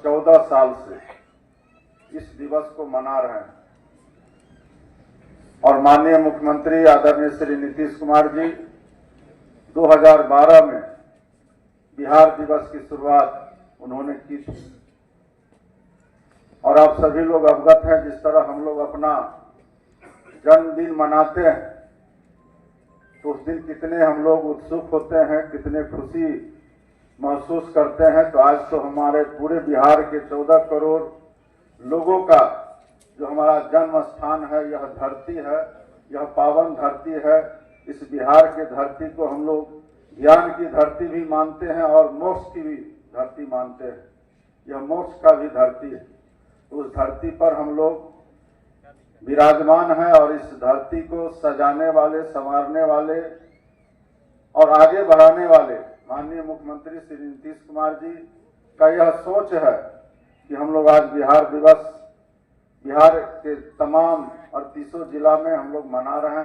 14 साल से इस दिवस को मना रहे हैं और माननीय मुख्यमंत्री आदरणीय श्री नीतीश कुमार जी 2012 में बिहार दिवस की शुरुआत उन्होंने की थी। और आप सभी लोग अवगत हैं, जिस तरह हम लोग अपना जन्मदिन मनाते हैं तो उस दिन कितने हम लोग उत्सुक होते हैं, कितने खुशी महसूस करते हैं। तो आज तो हमारे पूरे बिहार के 14 करोड़ लोगों का जो हमारा जन्म स्थान है, यह धरती है, यह पावन धरती है। इस बिहार के धरती को हम लोग ज्ञान की धरती भी मानते हैं और मोक्ष की भी धरती मानते हैं। यह मोक्ष का भी धरती है। उस धरती पर हम लोग विराजमान हैं और इस धरती को सजाने वाले, संवारने वाले और आगे बढ़ाने वाले माननीय मुख्यमंत्री श्री नीतीश कुमार जी का यह सोच है कि हम लोग आज बिहार दिवस बिहार के तमाम 38 जिला में हम लोग मना रहे हैं।